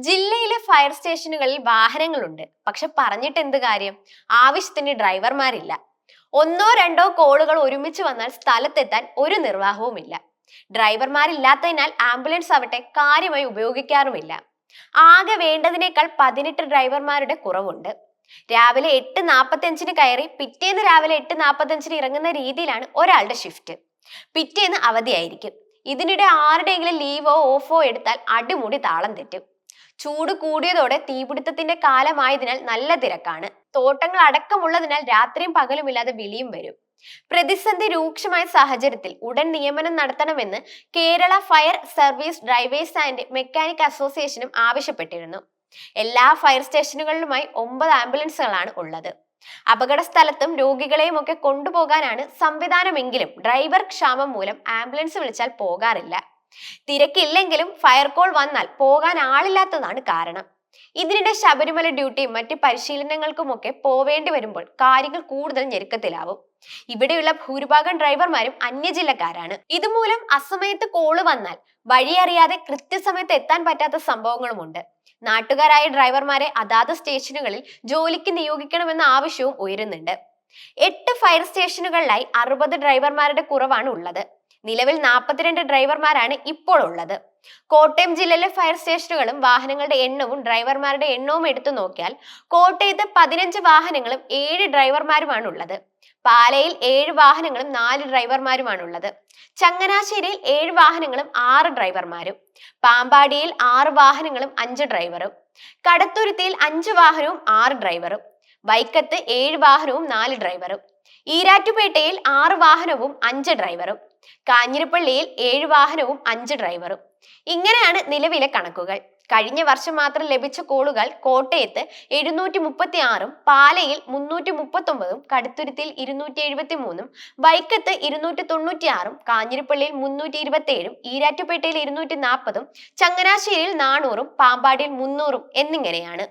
ജില്ലയിലെ ഫയർ സ്റ്റേഷനുകളിൽ വാഹനങ്ങളുണ്ട്, പക്ഷെ പറഞ്ഞിട്ട് എന്ത് കാര്യം? ആവശ്യത്തിന് ഡ്രൈവർമാരില്ല. ഒന്നോ രണ്ടോ കോളുകൾ ഒരുമിച്ച് വന്നാൽ സ്ഥലത്തെത്താൻ ഒരു നിർവാഹവുമില്ല. ഡ്രൈവർമാരില്ലാത്തതിനാൽ ആംബുലൻസ് ആവട്ടെ കാര്യമായി ഉപയോഗിക്കാറുമില്ല. ആകെ വേണ്ടതിനേക്കാൾ 18 ഡ്രൈവർമാരുടെ കുറവുണ്ട്. രാവിലെ 8:45 കയറി പിറ്റേന്ന് രാവിലെ 8:45 ഇറങ്ങുന്ന രീതിയിലാണ് ഒരാളുടെ ഷിഫ്റ്റ്. പിറ്റേന്ന് അവധിയായിരിക്കും. ഇതിനിടെ ആരുടെയെങ്കിലും ലീവോ ഓഫോ എടുത്താൽ അടിമുടി താളം തെറ്റും. ചൂട് കൂടിയതോടെ തീപിടുത്തത്തിന്റെ കാലമായതിനാൽ നല്ല തിരക്കാണ്. തോട്ടങ്ങൾ അടക്കമുള്ളതിനാൽ രാത്രിയും പകലുമില്ലാതെ വിളിയും വരും. പ്രതിസന്ധി രൂക്ഷമായ സാഹചര്യത്തിൽ ഉടൻ നിയമനം നടത്തണമെന്ന് Kerala fire service drivers and mechanic അസോസിയേഷനും ആവശ്യപ്പെട്ടിരുന്നു. എല്ലാ ഫയർ സ്റ്റേഷനുകളിലുമായി 9 ആംബുലൻസുകളാണ് ഉള്ളത്. അപകട സ്ഥലത്തും രോഗികളെയും ഒക്കെ കൊണ്ടുപോകാനാണ് സംവിധാനമെങ്കിലും ഡ്രൈവർ ക്ഷാമം മൂലം ആംബുലൻസ് വിളിച്ചാൽ പോകാറില്ല. തിരക്കില്ലെങ്കിലും ഫയർ കോൾ വന്നാൽ പോകാൻ ആളില്ലാത്തതാണ് കാരണം. ഇതിനിടെ ശബരിമല ഡ്യൂട്ടിയും മറ്റ് പരിശീലനങ്ങൾക്കുമൊക്കെ പോവേണ്ടി വരുമ്പോൾ കാര്യങ്ങൾ കൂടുതൽ ഞെരുക്കത്തിലാവും. ഇവിടെയുള്ള ഭൂരിഭാഗം ഡ്രൈവർമാരും അന്യജില്ലക്കാരാണ്. ഇതുമൂലം അസമയത്ത് കോള് വന്നാൽ വഴിയറിയാതെ കൃത്യസമയത്ത് എത്താൻ പറ്റാത്ത സംഭവങ്ങളുമുണ്ട്. നാട്ടുകാരായ ഡ്രൈവർമാരെ അതാത് സ്റ്റേഷനുകളിൽ ജോലിക്ക് നിയോഗിക്കണമെന്ന ആവശ്യവും ഉയരുന്നുണ്ട്. 8 ഫയർ സ്റ്റേഷനുകളിലായി 60 ഡ്രൈവർമാരുടെ കുറവാണ് ഉള്ളത്. നിലവിൽ 42 ഡ്രൈവർമാരാണ് ഇപ്പോൾ ഉള്ളത്. കോട്ടയം ജില്ലയിലെ ഫയർ സ്റ്റേഷനുകളും വാഹനങ്ങളുടെ എണ്ണവും ഡ്രൈവർമാരുടെ എണ്ണവും എടുത്തു നോക്കിയാൽ കോട്ടയത്ത് 15 വാഹനങ്ങളും 7 ഡ്രൈവർമാരുമാണ് ഉള്ളത്. പാലയിൽ 7 വാഹനങ്ങളും 4 ഡ്രൈവർമാരുമാണുള്ളത്. ചങ്ങനാശ്ശേരിയിൽ 7 വാഹനങ്ങളും 6 ഡ്രൈവർമാരും, പാമ്പാടിയിൽ 6 വാഹനങ്ങളും 5 ഡ്രൈവറും, കടത്തുരുത്തിയിൽ 5 വാഹനവും 6 ഡ്രൈവറും, വൈക്കത്ത് 7 വാഹനവും 4 ഡ്രൈവറും, ഈരാറ്റുപേട്ടയിൽ 6 വാഹനവും 5 ഡ്രൈവറും, കാഞ്ഞിരപ്പള്ളിയിൽ 7 വാഹനവും 5 ഡ്രൈവറും. ഇങ്ങനെയാണ് നിലവിലെ കണക്കുകൾ. കഴിഞ്ഞ വർഷം മാത്രം ലഭിച്ച കോളുകൾ കോട്ടയത്ത് 736ഉം പാലയിൽ 339ഉം കടുത്തുരുത്തിയിൽ 273ഉം വൈക്കത്ത് 296ഉം കാഞ്ഞിരപ്പള്ളിയിൽ 327ഉം ഈരാറ്റുപേട്ടയിൽ 240ഉം ചങ്ങനാശ്ശേരിയിൽ 400ഉം പാമ്പാടിയിൽ 300ഉം എന്നിങ്ങനെയാണ്.